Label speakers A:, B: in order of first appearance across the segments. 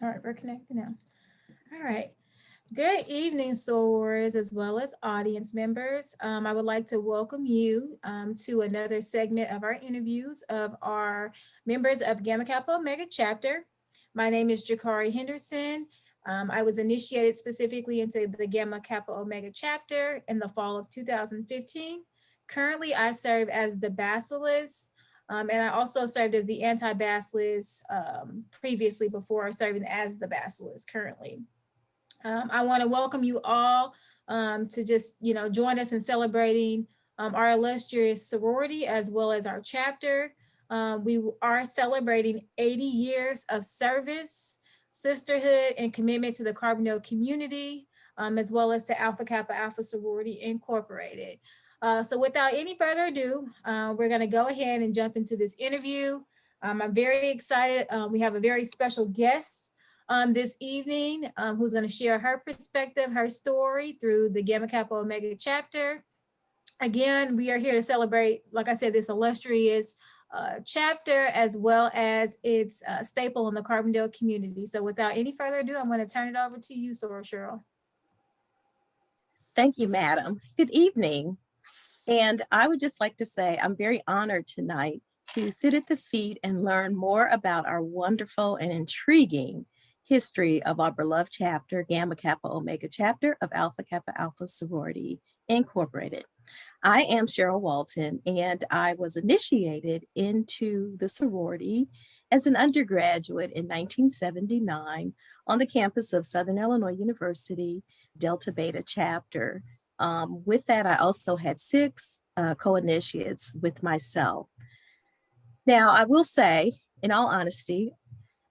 A: All right, we're connected now. All right. Good evening, sorors, as well as audience members. I would like to welcome you to another segment of our interviews of our members of Gamma Kappa Omega Chapter. My name is Jacari Henderson. I was initiated specifically into the Gamma Kappa Omega Chapter in the fall of 2015. Currently, I serve as the Basilisk, and I also served as the anti-Basilisk previously before serving as the Basilisk currently. I want to welcome you all to just, join us in celebrating our illustrious sorority as well as our chapter. We are celebrating 80 years of service, sisterhood, and commitment to the Carbondale community, as well as to Alpha Kappa Alpha Sorority Incorporated. So without any further ado, we're going to go ahead and jump into this interview. I'm very excited. We have a very special guest this evening, who's going to share her perspective, her story through the Gamma Kappa Omega chapter. Again, we are here to celebrate, like I said, this illustrious chapter as well as its staple in the Carbondale community. So without any further ado, I'm going to turn it over to you, Soror Cheryl.
B: Thank you, madam. Good evening. And I would just like to say I'm very honored tonight to sit at the feet and learn more about our wonderful and intriguing history of our beloved chapter, Gamma Kappa Omega Chapter of Alpha Kappa Alpha Sorority Incorporated. I am Cheryl Walton, and I was initiated into the sorority as an undergraduate in 1979 on the campus of Southern Illinois University Delta Beta Chapter. With that, I also had 6 co-initiates with myself. Now, I will say, in all honesty,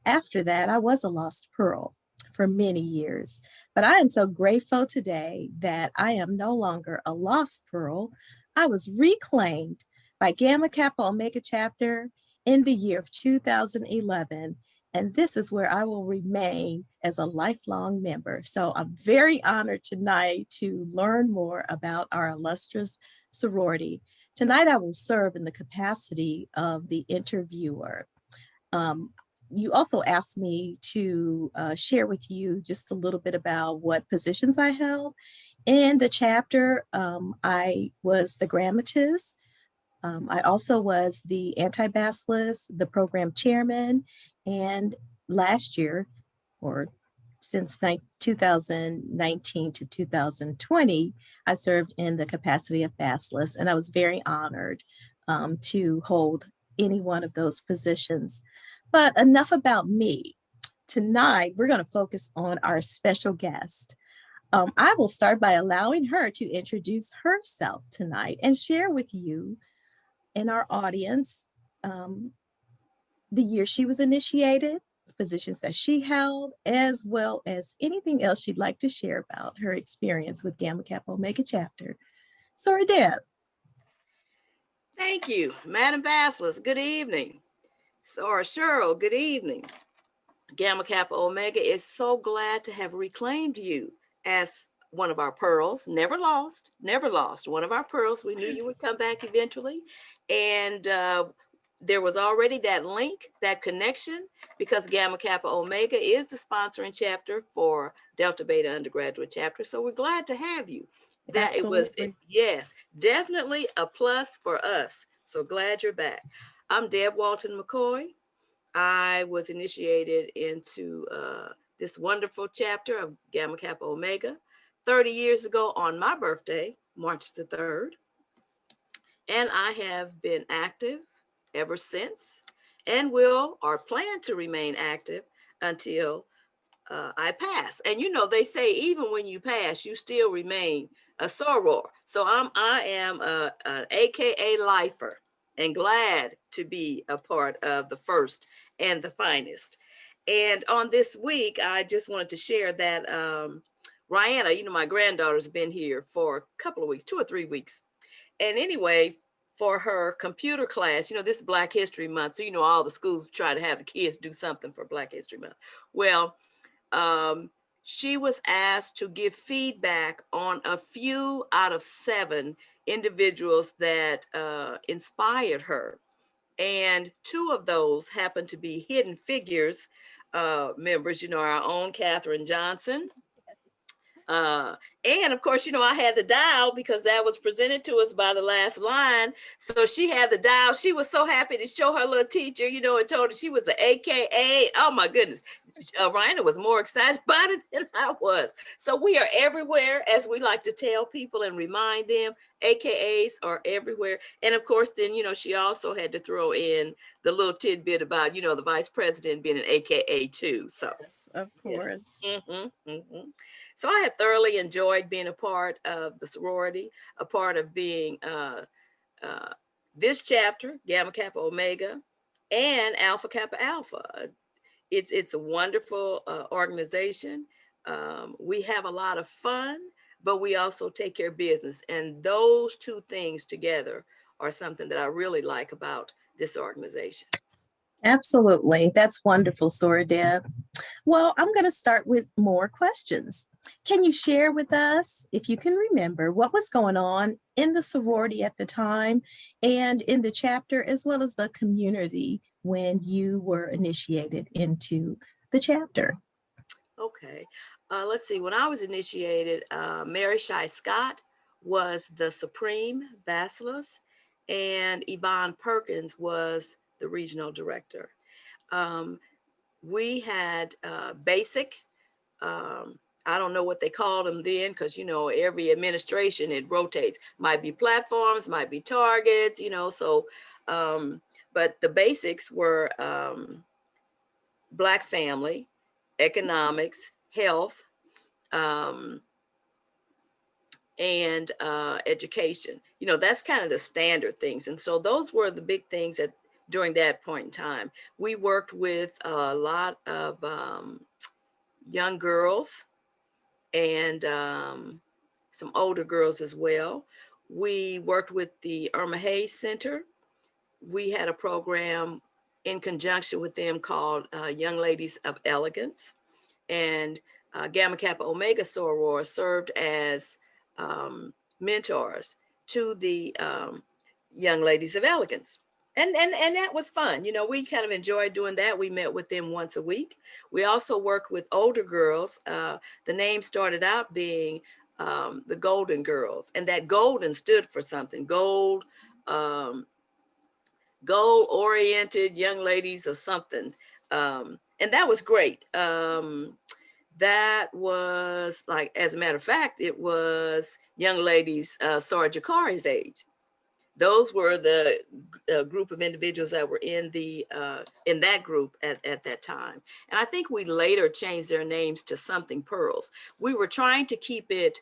B: after that, I was a lost pearl for many years. But I am so grateful today that I am no longer a lost pearl. I was reclaimed by Gamma Kappa Omega Chapter in the year of 2011. And this is where I will remain as a lifelong member. So I'm very honored tonight to learn more about our illustrious sorority. Tonight, I will serve in the capacity of the interviewer. You also asked me to share with you just a little bit about what positions I held. In the chapter, I was the grammatist. I also was the anti-basilisk, the program chairman, and last year, or since 2019 to 2020, I served in the capacity of basilisk, and I was very honored to hold any one of those positions. But enough about me. Tonight, we're going to focus on our special guest. I will start by allowing her to introduce herself tonight and share with you and our audience the year she was initiated, positions that she held, as well as anything else she'd like to share about her experience with Gamma Kappa Omega Chapter. Sorry, Deb.
C: Thank you, Madam Basilisk. Good evening. Soror Cheryl, good evening. Gamma Kappa Omega is so glad to have reclaimed you as one of our pearls. Never lost, one of our pearls. We knew you would come back eventually. And there was already that link, that connection, because Gamma Kappa Omega is the sponsoring chapter for Delta Beta undergraduate chapter. So we're glad to have you. That
B: Absolutely.
C: it was, yes, definitely a plus for us. So glad you're back. I'm Deb Walton McCoy. I was initiated into this wonderful chapter of Gamma Kappa Omega 30 years ago on my birthday, March the 3rd. And I have been active ever since and will or plan to remain active until I pass. And you know, they say even when you pass, you still remain a soror. So I am an AKA lifer and glad to be a part of the first and the finest. And on this week, I just wanted to share that Rihanna, you know, my granddaughter's been here for a couple of weeks, 2 or 3 weeks. And anyway, for her computer class, you know, this is Black History Month. So, you know, all the schools try to have the kids do something for Black History Month. Well, she was asked to give feedback on a few out of 7 individuals that inspired her. And 2 of those happened to be hidden figures members, our own Katherine Johnson. And of course, I had the dial because that was presented to us by the last line. So she had the dial. She was so happy to show her little teacher, and told her she was an AKA. Oh my goodness. Rhina was more excited about it than I was. So we are everywhere, as we like to tell people and remind them. AKAs are everywhere. And of course, then, she also had to throw in the little tidbit about, the vice president being an AKA too. So,
B: yes, of course.
C: Yes. So I have thoroughly enjoyed being a part of the sorority, a part of being this chapter, Gamma Kappa Omega, and Alpha Kappa Alpha. It's a wonderful organization. We have a lot of fun, but we also take care of business. And those two things together are something that I really like about this organization.
B: Absolutely. That's wonderful, Sora Deb. Well, I'm going to start with more questions. Can you share with us, if you can remember, what was going on in the sorority at the time and in the chapter, as well as the community when you were initiated into the chapter?
C: Okay. Let's see. When I was initiated, Mary Shy Scott was the Supreme Bacillus, and Yvonne Perkins was the regional director. We had basic, I don't know what they called them then, because, every administration, it rotates. Might be platforms, might be targets, so, but the basics were Black family, economics, health, and education. That's kind of the standard things. And so those were the big things during that point in time. We worked with a lot of young girls and some older girls as well. We worked with the Irma Hayes Center. We had a program in conjunction with them called Young Ladies of Elegance. And Gamma Kappa Omega soror served as mentors to the Young Ladies of Elegance. And that was fun. We kind of enjoyed doing that. We met with them once a week. We also worked with older girls. The name started out being the Golden Girls, and that golden stood for something. Goal-oriented young ladies or something. And that was great. That was like, as a matter of fact, it was young ladies Sarah Jacari's age. Those were the group of individuals that were in that group at that time. And I think we later changed their names to something Pearls. We were trying to keep it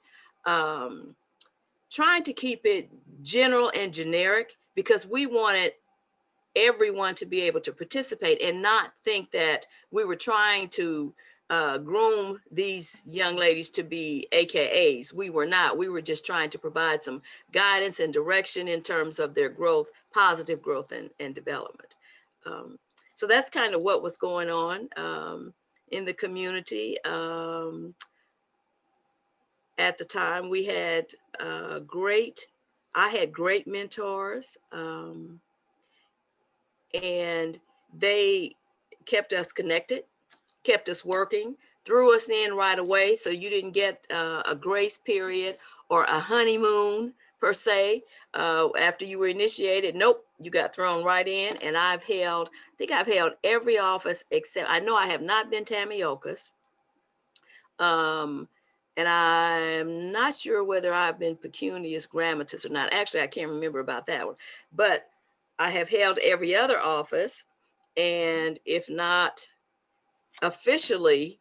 C: general and generic, because we wanted everyone to be able to participate and not think that we were trying to groom these young ladies to be AKAs. We were not. We were just trying to provide some guidance and direction in terms of their growth, positive growth and development. So that's kind of what was going on in the community. At the time, we had I had great mentors, and they kept us connected, kept us working, threw us in right away. So you didn't get a grace period or a honeymoon per se after you were initiated. Nope, you got thrown right in. And I think I've held every office except, I know I have not been Tamioka's. And I'm not sure whether I've been Pecunious Grammatis or not. Actually, I can't remember about that one. But I have held every other office, and if not officially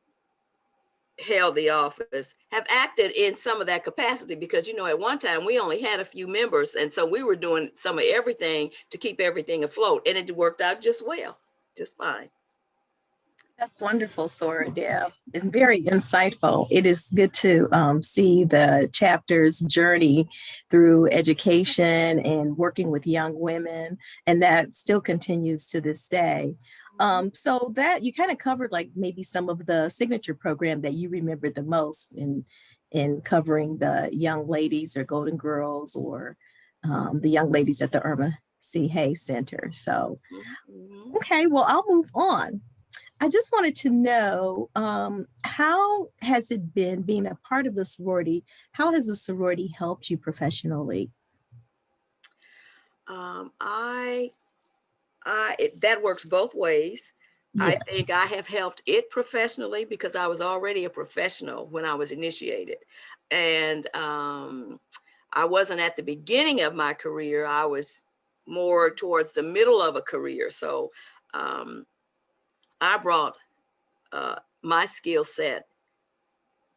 C: held the office, have acted in some of that capacity, because at one time we only had a few members, and so we were doing some of everything to keep everything afloat, and it worked out just well, just fine.
B: That's wonderful, Sora Deb, and very insightful. It is good to see the chapter's journey through education and working with young women, and that still continues to this day. So that you kind of covered like maybe some of the signature program that you remember the most in covering the young ladies or Golden Girls or the young ladies at the Irma C. Hayes Center. So, okay, well, I'll move on. I just wanted to know, how has it been being a part of the sorority? How has the sorority helped you professionally?
C: I that works both ways. I
B: Yes.
C: think I have helped it professionally because I was already a professional when I was initiated. And I wasn't at the beginning of my career. I was more towards the middle of a career. So um, I brought my skill set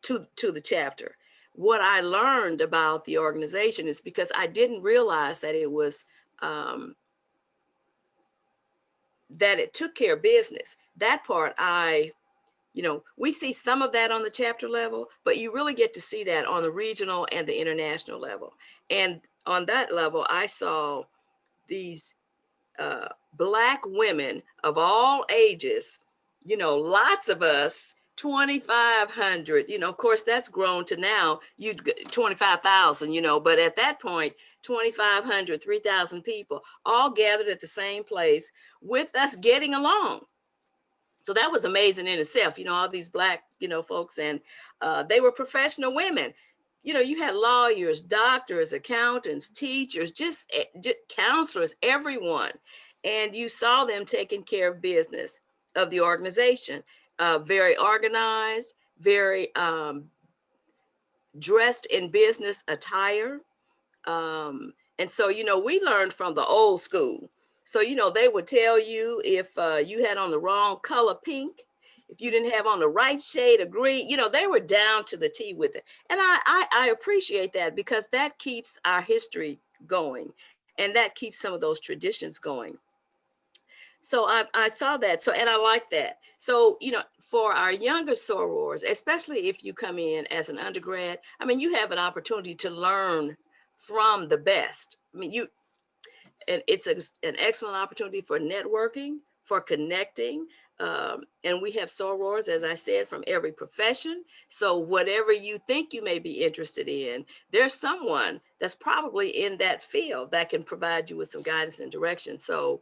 C: to the chapter. What I learned about the organization is because I didn't realize that it was that it took care of business. That part we see some of that on the chapter level, but you really get to see that on the regional and the international level. And on that level, I saw these Black women of all ages, lots of us, 2,500, of course that's grown to now 25,000, but at that point, 2,500, 3,000 people all gathered at the same place with us getting along. So that was amazing in itself, all these Black, folks, and they were professional women. You had lawyers, doctors, accountants, teachers, just counselors, everyone. And you saw them taking care of business of the organization, very organized, very dressed in business attire. And so, we learned from the old school. So, they would tell you if you had on the wrong color pink, if you didn't have on the right shade of green, they were down to the T with it. And I appreciate that because that keeps our history going and that keeps some of those traditions going. So I saw that. So, and I like that. So, for our younger sorors, especially if you come in as an undergrad, I mean, you have an opportunity to learn from the best. I mean, and it's an excellent opportunity for networking, for connecting. And we have sorors, as I said, from every profession. So whatever you think you may be interested in, there's someone that's probably in that field that can provide you with some guidance and direction. So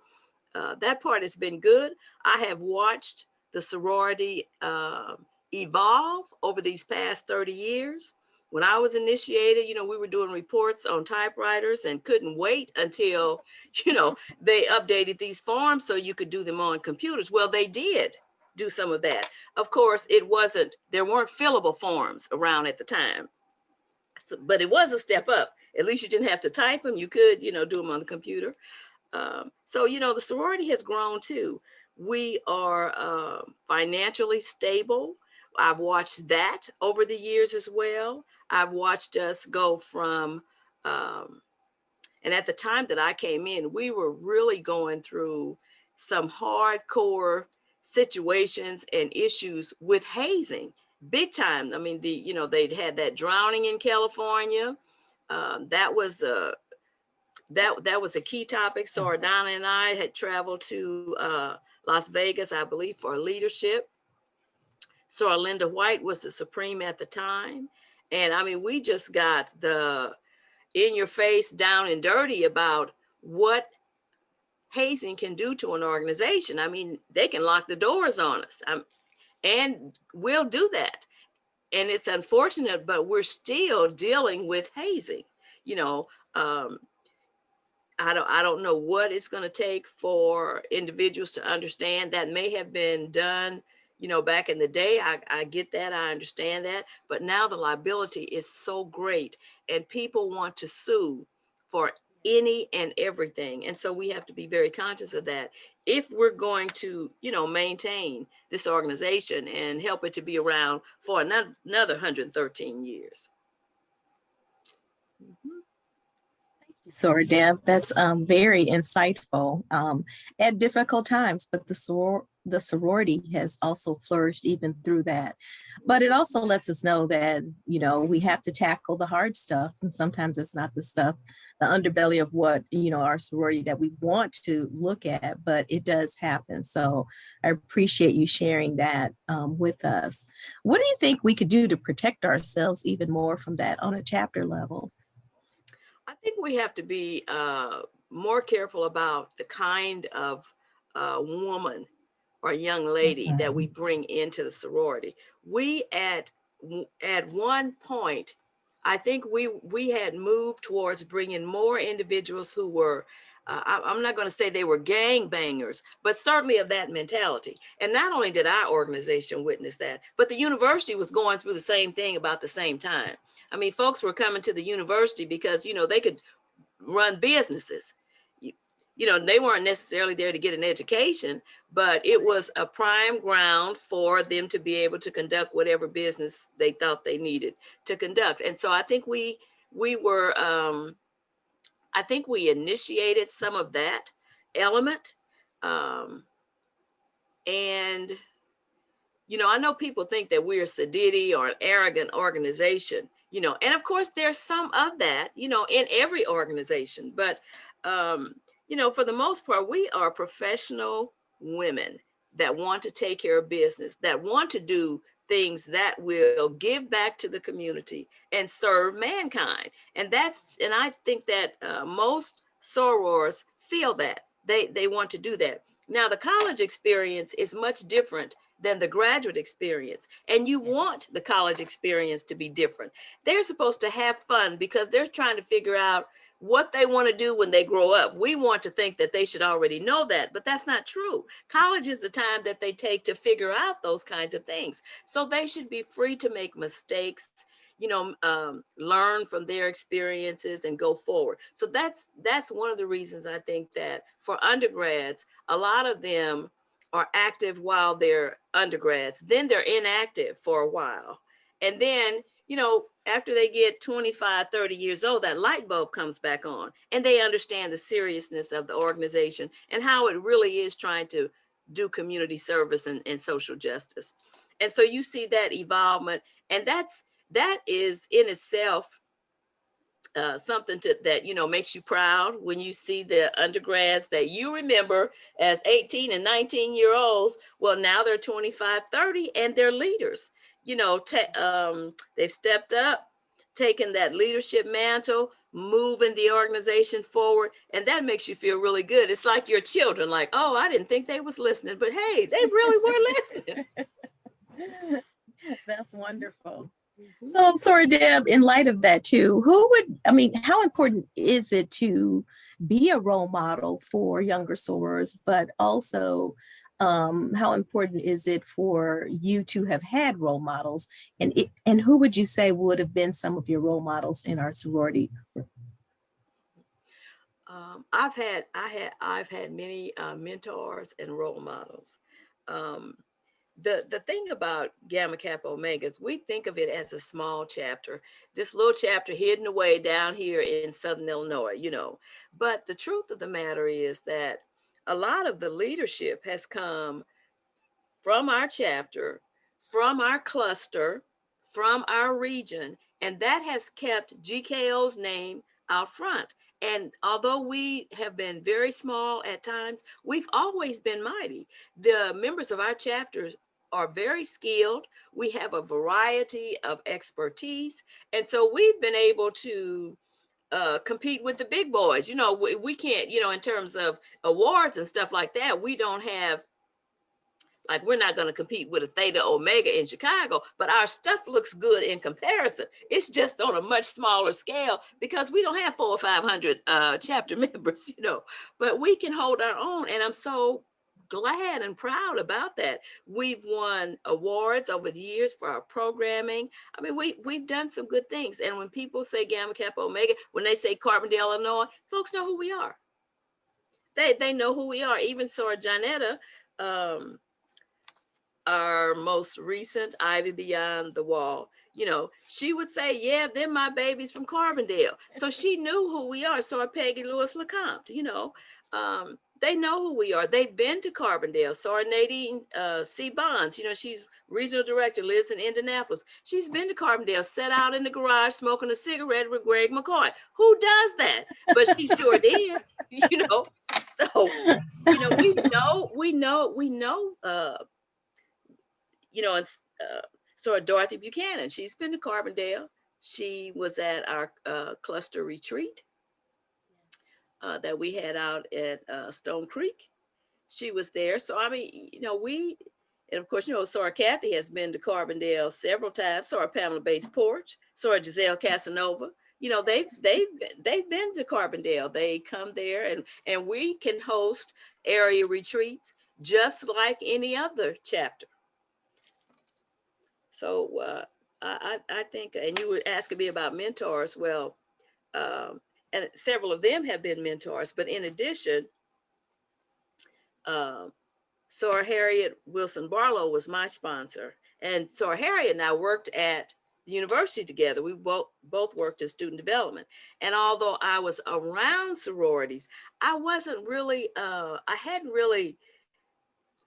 C: that part has been good. I have watched the sorority evolve over these past 30 years. When I was initiated, we were doing reports on typewriters and couldn't wait until, they updated these forms so you could do them on computers. Well, they did do some of that. Of course, there weren't fillable forms around at the time, but it was a step up. At least you didn't have to type them. You could, do them on the computer. So, the sorority has grown too. We are financially stable. I've watched that over the years as well. I've watched us go from, and at the time that I came in, we were really going through some hardcore situations and issues with hazing, big time. I mean, they'd had that drowning in California. That was that was a key topic. So Ardana and I had traveled to Las Vegas, I believe, for leadership. So Linda White was the Supreme at the time. And I mean, we just got the in your face, down and dirty about what hazing can do to an organization. I mean, they can lock the doors on us, and we'll do that. And it's unfortunate, but we're still dealing with hazing. I don't know what it's going to take for individuals to understand that may have been done, back in the day. I get that. I understand that. But now the liability is so great and people want to sue for any and everything. And so we have to be very conscious of that if we're going to, maintain this organization and help it to be around for another 113 years. Mm-hmm.
B: Sorry, Deb, that's very insightful at difficult times, but the sorority has also flourished even through that. But it also lets us know that, we have to tackle the hard stuff. And sometimes it's not the stuff, the underbelly of what, our sorority that we want to look at, but it does happen. So I appreciate you sharing that with us. What do you think we could do to protect ourselves even more from that on a chapter level?
C: I think we have to be more careful about the kind of woman or young lady that we bring into the sorority. We at one point, I think we had moved towards bringing more individuals who were, I'm not going to say they were gang bangers, but certainly of that mentality. And not only did our organization witness that, but the university was going through the same thing about the same time. I mean, folks were coming to the university because, you know, they could run businesses. You know, they weren't necessarily there to get an education, but it was a prime ground for them to be able to conduct whatever business they thought they needed to conduct. And so I think we were, I think we initiated some of that element. And, you know, I know people think that we're a sedity or an arrogant organization, you know, and of course there's some of that, you know, in every organization, but, you know, for the most part, we are professional women that want to take care of business, that want to do things that will give back to the community and serve mankind. And I think that most sorors feel that they want to do that. Now, the college experience is much different than the graduate experience. And you want the college experience to be different. They're supposed to have fun because they're trying to figure out what they want to do when they grow up. We want to think that they should already know that, but that's not true. College is the time that they take to figure out those kinds of things. So they should be free to make mistakes, you know, learn from their experiences and go forward. So that's one of the reasons I think that for undergrads, a lot of them are active while they're undergrads, then they're inactive for a while. And then, you know, after they get 25, 30 years old, that light bulb comes back on and they understand the seriousness of the organization and how it really is trying to do community service and social justice. And so you see that evolvement, and that is in itself something that, you know, makes you proud when you see the undergrads that you remember as 18 and 19-year-olds. Well, now they're 25, 30, and they're leaders. You know, they've stepped up, taken that leadership mantle, moving the organization forward, and that makes you feel really good. It's like your children, like, oh, I didn't think they was listening, but hey, they really were listening.
B: That's wonderful. So, sorry, Deb, in light of that too, how important is it to be a role model for younger sorors, but also how important is it for you to have had role models? And who would you say would have been some of your role models in our sorority?
C: I've had many mentors and role models. The thing about Gamma Kappa Omega is we think of it as a small chapter, this little chapter hidden away down here in Southern Illinois, you know. But the truth of the matter is that a lot of the leadership has come from our chapter, from our cluster, from our region, and that has kept GKO's name out front. And although we have been very small at times, we've always been mighty. The members of our chapters are very skilled. We have a variety of expertise. And so we've been able to compete with the big boys. You know, we can't, you know, in terms of awards and stuff like that, we don't have, like, we're not going to compete with a Theta Omega in Chicago, but our stuff looks good in comparison. It's just on a much smaller scale because we don't have 400 or 500 chapter members, you know, but we can hold our own. And I'm so glad and proud about that. We've won awards over the years for our programming. I mean, we've done some good things. And when people say Gamma Kappa Omega, when they say Carbondale, Illinois, folks know who we are. They know who we are. Even Sora Janetta, our most recent Ivy Beyond the Wall, you know, she would say, yeah, they're my babies from Carbondale. So she knew who we are. So Peggy Lewis LeCompte, you know, they know who we are. They've been to Carbondale. So our Nadine C. Bonds, you know, she's regional director, lives in Indianapolis. She's been to Carbondale, sat out in the garage smoking a cigarette with Greg McCoy. Who does that? But she sure did, you know. So, you know, we know, you know, and so Dorothy Buchanan, she's been to Carbondale. She was at our cluster retreat that we had out at Stone Creek. she was there. So, I mean, and of course, Sora Kathy has been to Carbondale several times. Sora Pamela Bates Porch, Sora Giselle Casanova. They've been to Carbondale. They come there, and we can host area retreats just like any other chapter. So I think, and you were asking me about mentors. Well, and several of them have been mentors, but in addition, Sora Harriet Wilson Barlow was my sponsor, and Sora Harriet and I worked at the university together. We both worked in student development, and although I was around sororities, I wasn't really, I hadn't really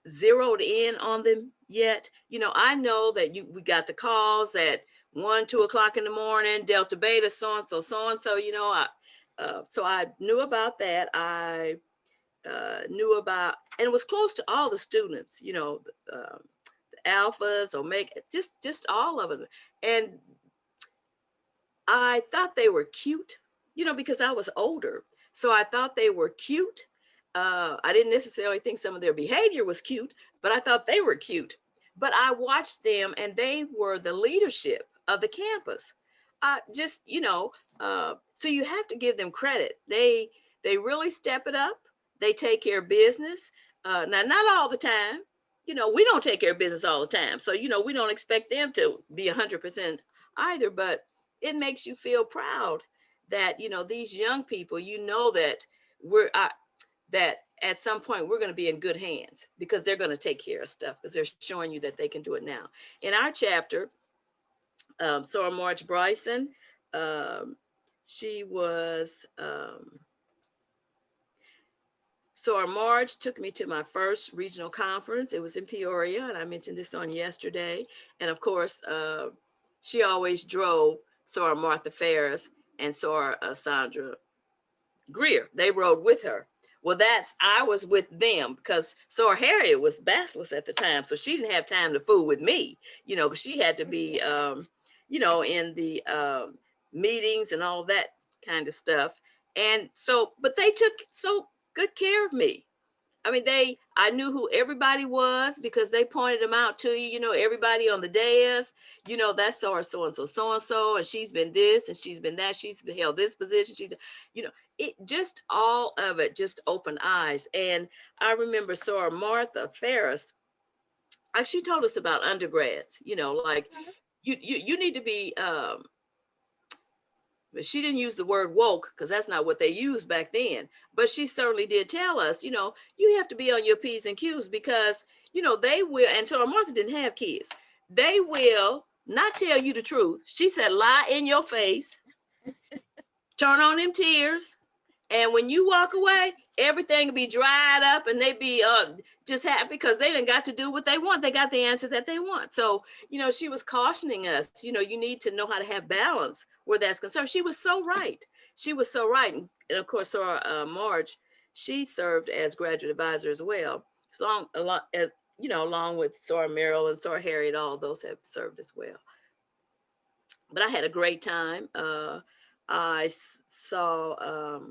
C: zeroed in on them yet. I know that we got the calls at 1, 2 o'clock in the morning, Delta Beta, so and so, so I knew about that. I knew about, and it was close to all the students, the alphas, omega, just all of them. And I thought they were cute, because I was older. So I thought they were cute. I didn't necessarily think some of their behavior was cute, but I thought they were cute. But I watched them, and they were the leadership of the campus. So you have to give them credit. They really step it up. They take care of business. Now, not all the time. We don't take care of business all the time. So, we don't expect them to be 100% either, but it makes you feel proud that, these young people, that that at some point we're going to be in good hands, because they're going to take care of stuff, because they're showing you that they can do it now. In our chapter, Sora March Bryson, she was, Sora March took me to my first regional conference. It was in Peoria, and I mentioned this on yesterday. And of course, she always drove Sora Martha Ferris and Sora Sandra Greer. They rode with her. Well, I was with them because Sora Harriet was basilisk at the time, so she didn't have time to fool with me, but she had to be, in the meetings and all that kind of stuff. And so, but they took so good care of me. I mean, I knew who everybody was because they pointed them out to you, everybody on the dais, that's Sora so-and-so, and she's been this, and she's been that, she's held this position, it just, all of it just opened eyes. And I remember Sora Martha Ferris, she told us about undergrads, like you need to be, but she didn't use the word woke because that's not what they used back then. But she certainly did tell us, you have to be on your P's and Q's because, they will, and so Martha didn't have kids. They will not tell you the truth. She said, lie in your face, turn on them tears. And when you walk away, everything will be dried up and they be just happy because they done got to do what they want. They got the answer that they want. So, she was cautioning us, you need to know how to have balance where that's concerned. She was so right. She was so right. And of course, Sora Marge, she served as graduate advisor as well. So along with Sora Merrill and Sora Harriet, all of those have served as well. But I had a great time. I saw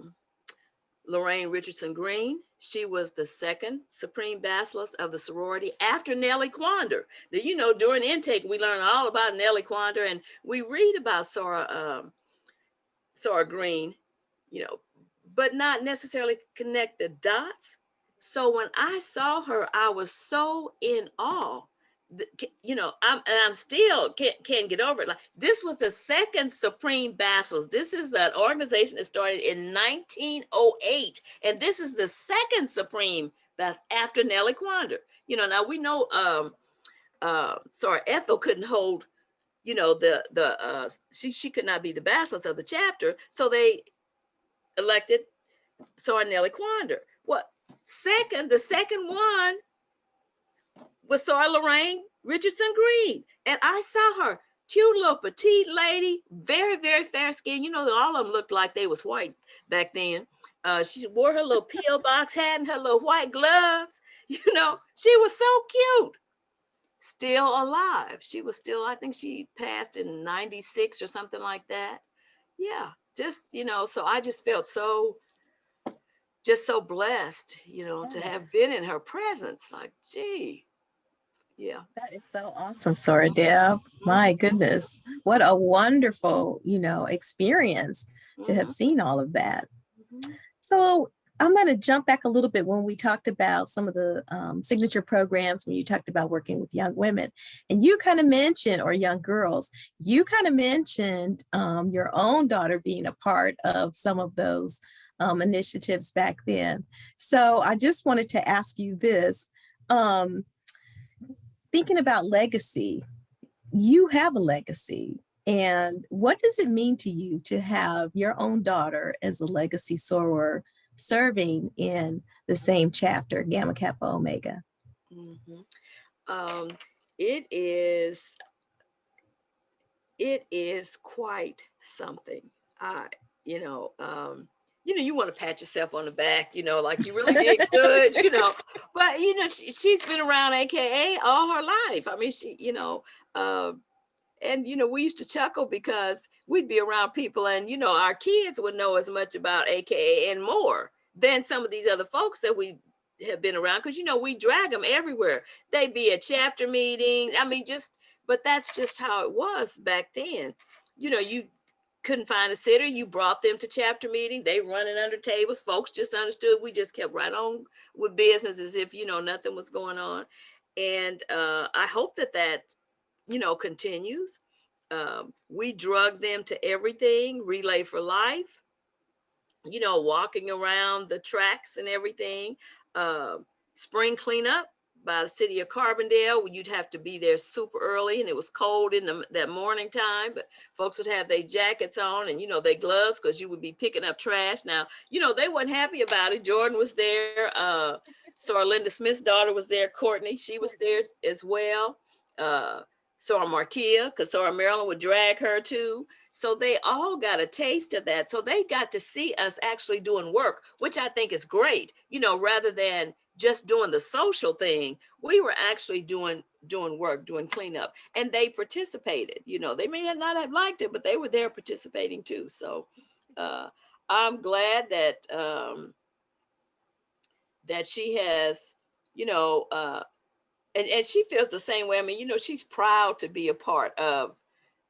C: Lorraine Richardson Green. She was the second Supreme Basilisk of the sorority after Nellie Quander. Now, during intake, we learned all about Nellie Quander, and we read about Sora Green, but not necessarily connect the dots. So when I saw her, I was so in awe. I'm still can't get over it. Like, this was the second Supreme Basilisk. This is an organization that started in 1908, and this is the second Supreme Basilisk after Nellie Quander. Now we know Ethel couldn't hold, she could not be the Basilisk of the chapter, so they elected Sora Nellie Quander. The second one was Sora Lorraine Richardson Green. And I saw her, cute little petite lady, very, very fair skin. All of them looked like they was white back then. She wore her little P.O. box hat and her little white gloves. She was so cute. Still alive. She was still, I think she passed in 96 or something like that. Yeah, just, so I just felt so just so blessed, you know, to have been in her presence. Like, gee, yeah.
B: That is so awesome, Sora Deb. My goodness. What a wonderful, experience to have seen all of that. So I'm going to jump back a little bit when we talked about some of the signature programs, when you talked about working with young women. And you kind of mentioned, or young girls, you kind of mentioned your own daughter being a part of some of those initiatives back then. So I just wanted to ask you this. Thinking about legacy, you have a legacy. And what does it mean to you to have your own daughter as a legacy soror serving in the same chapter, Gamma Kappa Omega?
C: It is quite something. You want to pat yourself on the back, like you really did good, but she's been around AKA all her life. I mean, and we used to chuckle because we'd be around people and our kids would know as much about AKA and more than some of these other folks that we have been around, because we drag them everywhere. They'd be at chapter meetings. I mean, but that's just how it was back then. You couldn't find a sitter, you brought them to chapter meeting, they running under tables, folks just understood, we just kept right on with business as if nothing was going on. And I hope that continues. We drug them to everything, Relay for Life, walking around the tracks and everything. Spring cleanup by the city of Carbondale, you'd have to be there super early, and it was cold in that morning time, but folks would have their jackets on and their gloves, because you would be picking up trash. Now they weren't happy about it. Jordan was there, so Linda Smith's daughter was there, Courtney, she was there as well, Sora Markia, because Sora Marilyn would drag her too. So they all got a taste of that. So they got to see us actually doing work, which I think is great, rather than just doing the social thing. We were actually doing work, doing cleanup, and they participated. They may not have liked it, but they were there participating too. So I'm glad that that she has, and she feels the same way. I mean, she's proud to be a part of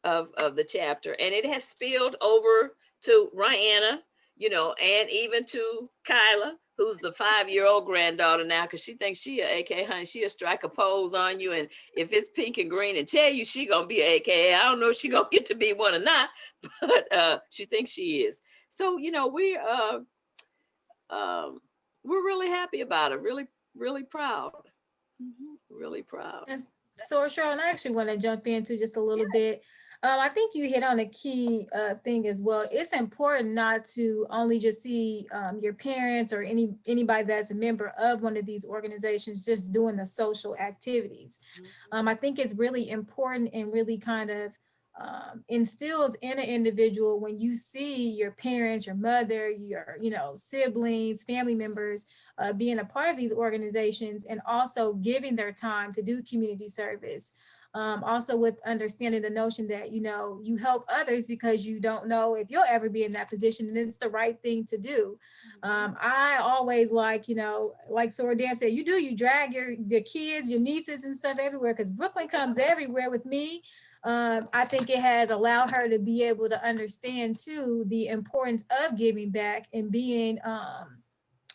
C: the chapter, and it has spilled over to Rihanna, and even to Kyla, who's the 5-year-old granddaughter now, because she thinks she a AK, honey. She'll strike a pose on you, and if it's pink and green, and tell you she gonna be AKA. I don't know if she gonna get to be one or not, but she thinks she is. So we're really happy about it. Really, really proud. Really proud.
A: And so, Cheryl, and I actually want to jump into just a little bit. I think you hit on a key thing as well. It's important not to only just see your parents or anybody that's a member of one of these organizations just doing the social activities. I think it's really important and really kind of instills in an individual when you see your parents, your mother, your siblings, family members being a part of these organizations, and also giving their time to do community service. Also with understanding the notion that, you help others because you don't know if you'll ever be in that position, and it's the right thing to do. I always like Sora Deb said, you drag your kids, your nieces and stuff everywhere, because Brooklyn comes everywhere with me. I think it has allowed her to be able to understand too the importance of giving back and being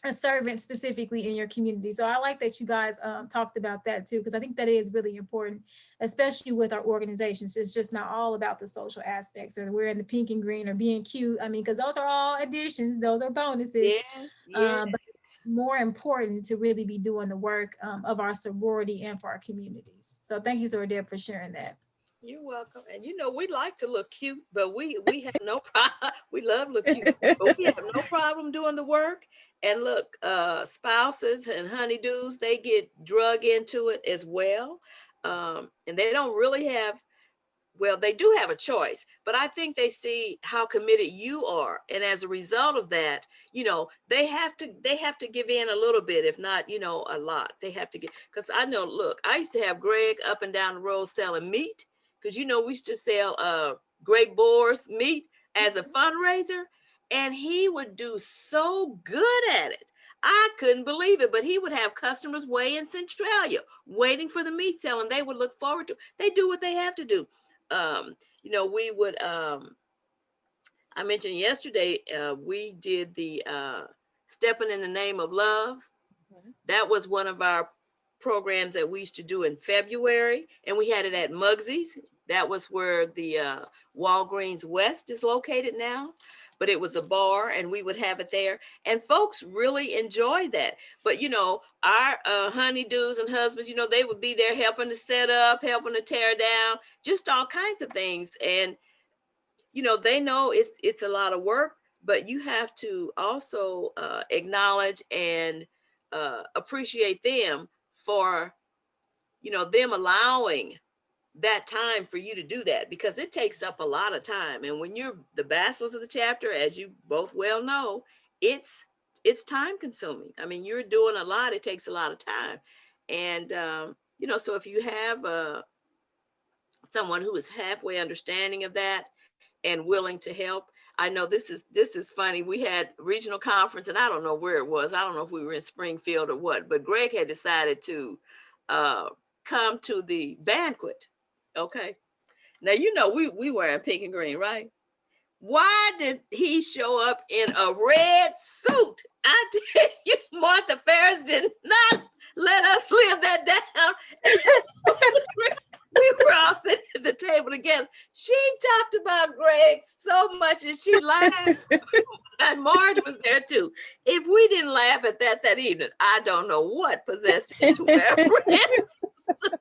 A: a servant specifically in your community. So I like that you guys talked about that too, because I think that is really important, especially with our organizations. It's just not all about the social aspects or wearing the pink and green or being cute. I mean, because those are all additions, those are bonuses. But it's more important to really be doing the work of our sorority and for our communities. So thank you, Sora Deb, for sharing that.
C: You're welcome. And we like to look cute, but we have no problem. We love look cute, but we have no problem doing the work. And look, spouses and honeydews, they get drug into it as well. And they don't really have, well, they do have a choice, but I think they see how committed you are. And as a result of that, they have to give in a little bit, if not, a lot. They have to get, because I know, look, I used to have Greg up and down the road selling meat, because we used to sell Great Boar's meat as a fundraiser. And he would do so good at it. I couldn't believe it, but he would have customers way in Centralia waiting for the meat sale, and they would look forward to. They do what they have to do. We would. I mentioned yesterday we did the Stepping in the Name of Love. That was one of our programs that we used to do in February, and we had it at Muggsy's. That was where the Walgreens West is located now, but it was a bar, and we would have it there, and folks really enjoyed that. But our honeydews and husbands, they would be there helping to set up, helping to tear down, just all kinds of things. And they know it's a lot of work, but you have to also acknowledge and appreciate them for them allowing that time for you to do that, because it takes up a lot of time. And when you're the bachelors of the chapter, as you both well know, it's time consuming. I mean, you're doing a lot. It takes a lot of time. And so if you have someone who is halfway understanding of that and willing to help. I know this is funny. We had regional conference, and I don't know where it was. I don't know if we were in Springfield or what, but Greg had decided to come to the banquet. Okay. Now, we wearing pink and green, right? Why did he show up in a red suit? I tell you, Martha Ferris did not let us live that down. We were all sitting at the table together. She talked about Greg so much, and she laughed. And Marge was there too. If we didn't laugh at that evening, I don't know what possessed him to wear a red suit.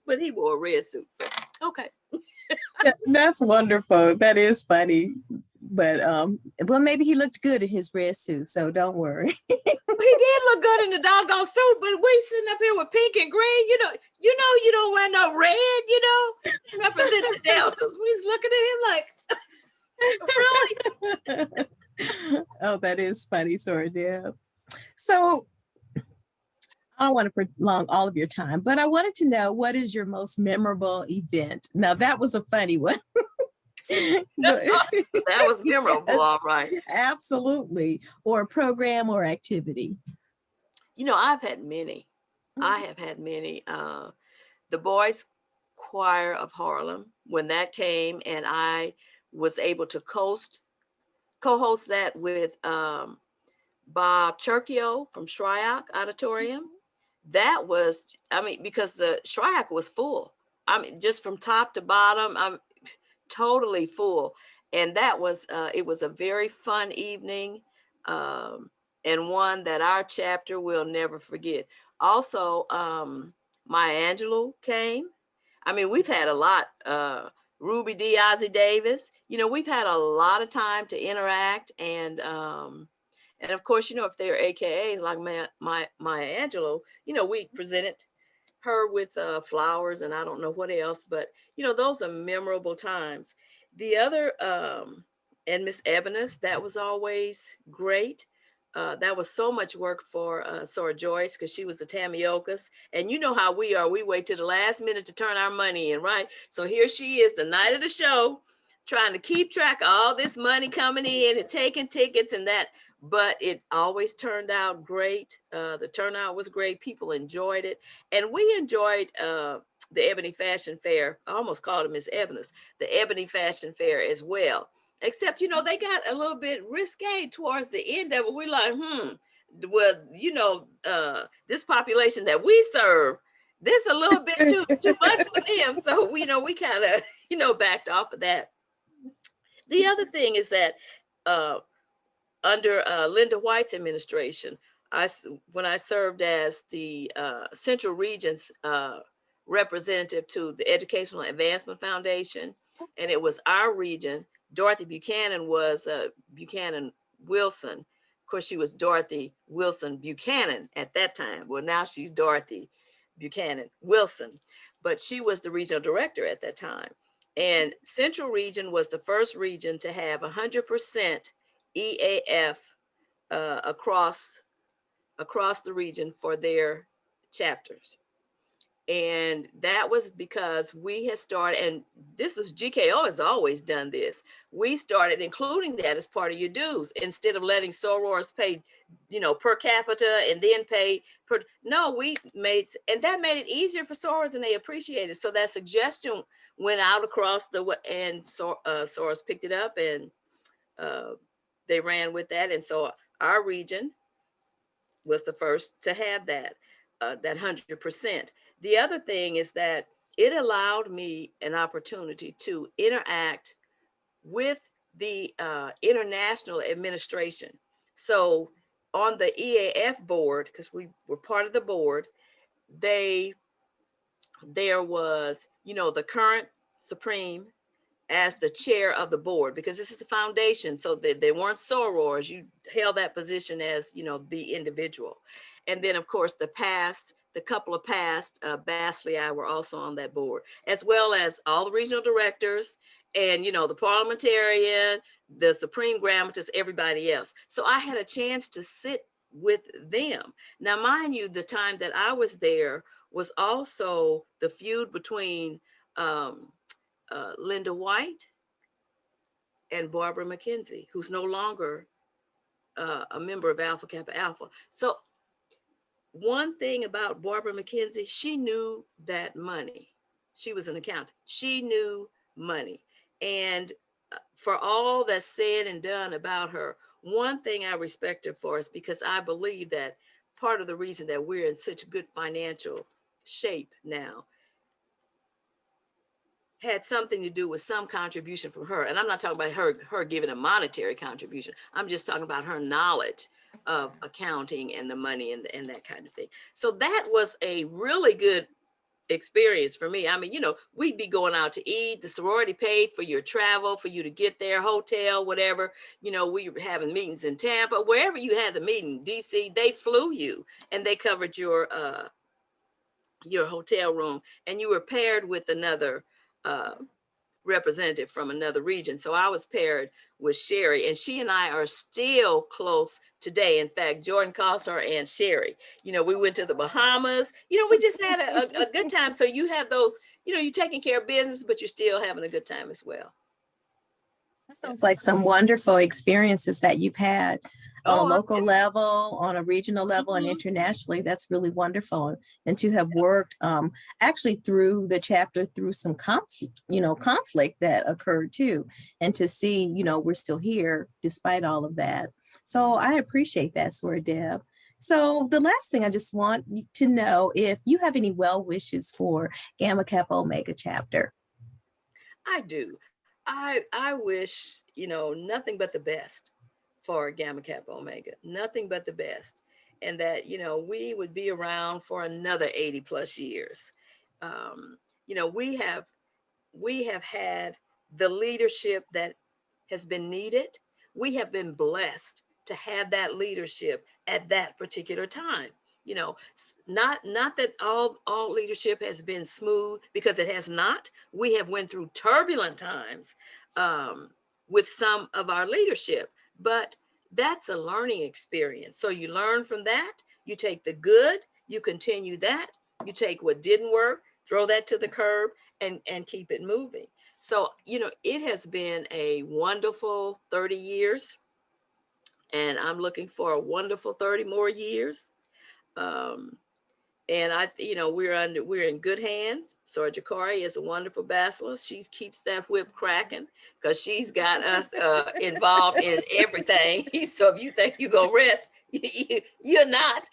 C: But he wore a red suit. Okay.
B: That's wonderful. That is funny. But well, maybe he looked good in his red suit, so don't worry.
C: He did look good in the doggone suit, but we sitting up here with pink and green. You don't wear no red. Representing the Deltas. We was looking at him like, really?
B: Oh, that is funny, sorry, Deb. So I don't want to prolong all of your time, but I wanted to know, what is your most memorable event? Now, that was a funny one.
C: That was memorable, yes. All right.
B: Absolutely. Or program or activity.
C: I've had many. I have had many. The Boys Choir of Harlem, when that came, and I was able to co-host that with Bob Cherkio from Shryock Auditorium. That was, because the Shryock was full. Just from top to bottom, I'm totally full. And that was, it was a very fun evening, and one that our chapter will never forget. Also, my Angelou came. We've had a lot, Ruby D, Ossie Davis, we've had a lot of time to interact, and of course, if they're AKAs like my Angelou, we presented her with flowers and I don't know what else, but those are memorable times. The other, and Miss Eboness, that was always great. That was so much work for Sora Joyce, because she was the Tamiokas. And you know how we are. We wait till the last minute to turn our money in, right? So here she is, the night of the show, trying to keep track of all this money coming in and taking tickets and that. But it always turned out great. The turnout was great. People enjoyed it. And we enjoyed the Ebony Fashion Fair. I almost called it Miss Eboness, the Ebony Fashion Fair as well. Except, they got a little bit risque towards the end of it. We're like, well, this population that we serve, this a little bit too much for them. So, we kind of, backed off of that. The other thing is that under Linda White's administration, when I served as the Central Region's representative to the Educational Advancement Foundation, and it was our region, Dorothy Buchanan was Buchanan Wilson. Of course, she was Dorothy Wilson Buchanan at that time. Well, now she's Dorothy Buchanan Wilson, but she was the regional director at that time. And Central Region was the first region to have 100% EAF across the region for their chapters. And that was because we had started, and this is GKO has always done this. We started including that as part of your dues instead of letting sorors pay, per capita and then pay per. No, we made, and that made it easier for sorors, and they appreciated it. So that suggestion went out across and sorors picked it up, and they ran with that. And so our region was the first to have that 100%. The other thing is that it allowed me an opportunity to interact with the international administration. So on the EAF board, because we were part of the board, there was, the current Supreme as the chair of the board, because this is a foundation, so they weren't sorors. You held that position as, the individual. And then, of course, the couple of past, Bastley and I were also on that board, as well as all the regional directors and, the parliamentarian, the Supreme Grammatist, everybody else. So I had a chance to sit with them. Now, mind you, the time that I was there was also the feud between Linda White and Barbara McKenzie, who's no longer a member of Alpha Kappa Alpha. So one thing about Barbara McKenzie, she knew that money. She was an accountant. She knew money. And for all that's said and done about her, one thing I respect her for is because I believe that part of the reason that we're in such good financial shape now had something to do with some contribution from her. And I'm not talking about her giving a monetary contribution. I'm just talking about her knowledge of accounting and the money and that kind of thing. So that was a really good experience for me. I mean, we'd be going out to eat. The sorority paid for your travel, for you to get there, hotel, whatever. We were having meetings in Tampa, wherever you had the meeting, DC, they flew you and they covered your hotel room, and you were paired with another representative from another region. So I was paired with Sherry, and she and I are still close today. In fact, Jordan calls her Aunt Sherry. We went to the Bahamas. We just had a good time. So you have those, you're taking care of business, but you're still having a good time as well.
B: That sounds like some wonderful experiences that you've had on a local level, on a regional level, and internationally. That's really wonderful. And to have worked actually through the chapter, through some conflict that occurred too. And to see, we're still here despite all of that. So I appreciate that, Swear Deb. So the last thing I just want to know if you have any well wishes for Gamma Kappa Omega Chapter.
C: I do. I wish, nothing but the best for Gamma Kappa Omega, nothing but the best. And that, we would be around for another 80 plus years. We have had the leadership that has been needed. We have been blessed to have that leadership at that particular time. Not that all leadership has been smooth, because it has not. We have went through turbulent times with some of our leadership, but that's a learning experience. So you learn from that, you take the good, you continue that, you take what didn't work, throw that to the curb and keep it moving. So, it has been a wonderful 30 years, and I'm looking for a wonderful 30 more years. And we're in good hands. So Jacari is a wonderful basilisk. She keeps that whip cracking because she's got us involved in everything. So if you think you're gonna rest, you're not.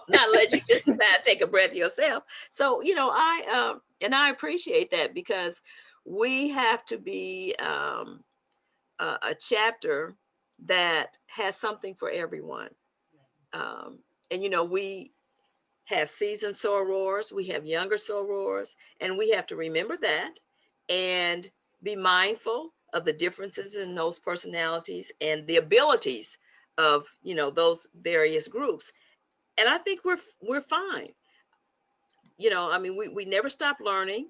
C: Not let you just take a breath yourself. So I appreciate that, because we have to be a chapter that has something for everyone. And we have seasoned sorors, we have younger sorors, and we have to remember that and be mindful of the differences in those personalities and the abilities of those various groups. And I think we're fine. We never stop learning.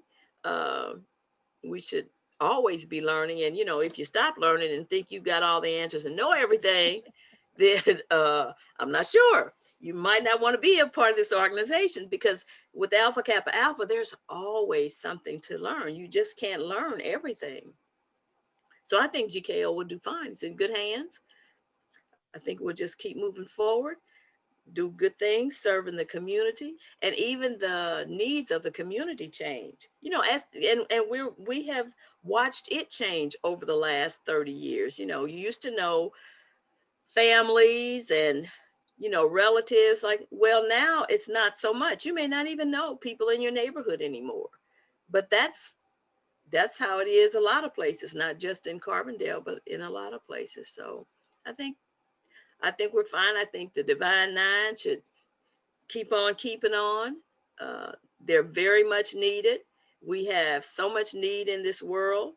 C: We should always be learning. And if you stop learning and think you've got all the answers and know everything, then I'm not sure. you might not want to be a part of this organization, because with Alpha Kappa Alpha, there's always something to learn. You just can't learn everything. So I think GKO will do fine. It's in good hands. I think we'll just keep moving forward, do good things, serving the community, and even the needs of the community change. You know, and we have watched it change over the last 30 years. You know, you used to know families and, you know, relatives, like, well, now it's not so much. You may not even know people in your neighborhood anymore. But that's how it is a lot of places, not just in Carbondale, but in a lot of places. So I think we're fine. I think the Divine Nine should keep on keeping on. They're very much needed. We have so much need in this world,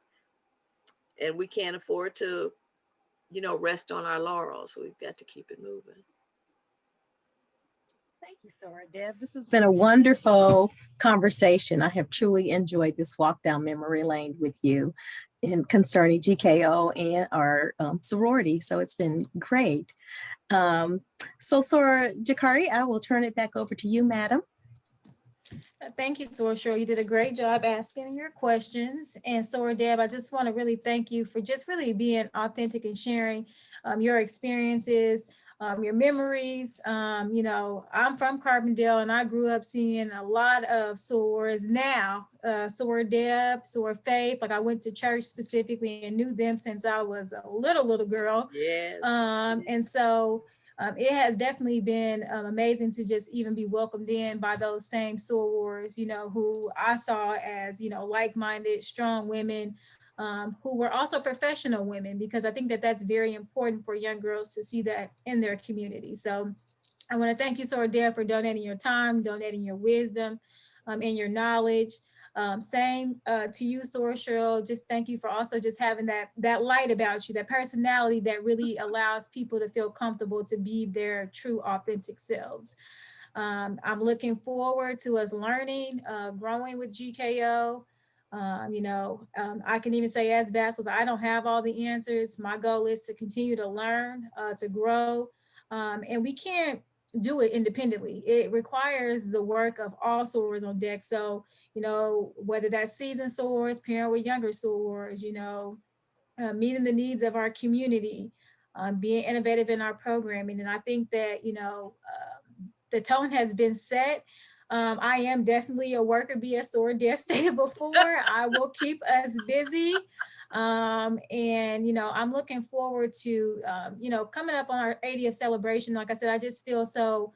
C: and we can't afford to, you know, rest on our laurels. So we've got to keep it moving.
B: Thank you, Sora. Deb, this has been a wonderful conversation. I have truly enjoyed this walk down memory lane with you in concerning GKO and our sorority. So it's been great. So Sora Jacari, I will turn it back over to you, madam.
A: Thank you, Sora. Cheryl. You did a great job asking your questions. And Sora, Deb, I just want to really thank you for just really being authentic and sharing your experiences, your memories. You know, I'm from Carbondale, and I grew up seeing a lot of sorors now, Sora Deb, Sora Faith. Like, I went to church specifically and knew them since I was a little girl.
C: Yes.
A: And so it has definitely been amazing to just even be welcomed in by those same sorors, you know, who I saw as, you know, like-minded, strong women, who were also professional women, because I think that that's very important for young girls to see that in their community. So I want to thank you, Sora Deb, for donating your time, donating your wisdom, and your knowledge. Same to you, Sora Cheryl. Just thank you for also just having that light about you, that personality that really allows people to feel comfortable to be their true, authentic selves. I'm looking forward to us learning, growing with GKO. You know, I can even say as vassals, I don't have all the answers. My goal is to continue to learn, to grow, and we can't do it independently. It requires the work of all sorors on deck. So, you know, whether that's seasoned sorors, pairing with younger sorors, you know, meeting the needs of our community, being innovative in our programming. And I think that, you know, the tone has been set. I am definitely a worker, bee, as Sora Deb stated before. I will keep us busy. And, you know, I'm looking forward to, you know, coming up on our 80th celebration. Like I said, I just feel so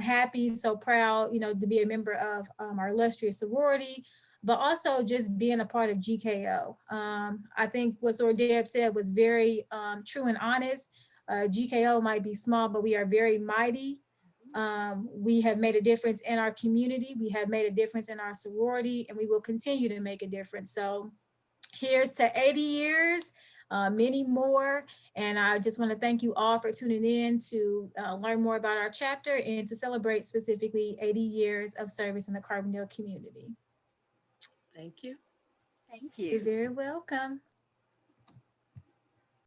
A: happy, so proud, you know, to be a member of our illustrious sorority, but also just being a part of GKO. I think what Sora Deb said was very true and honest. GKO might be small, but we are very mighty. We have made a difference in our community. We have made a difference in our sorority, and we will continue to make a difference. So here's to 80 years, many more. And I just want to thank you all for tuning in to learn more about our chapter and to celebrate specifically 80 years of service in the Carbondale community.
C: Thank you.
B: Thank you.
A: You're very welcome.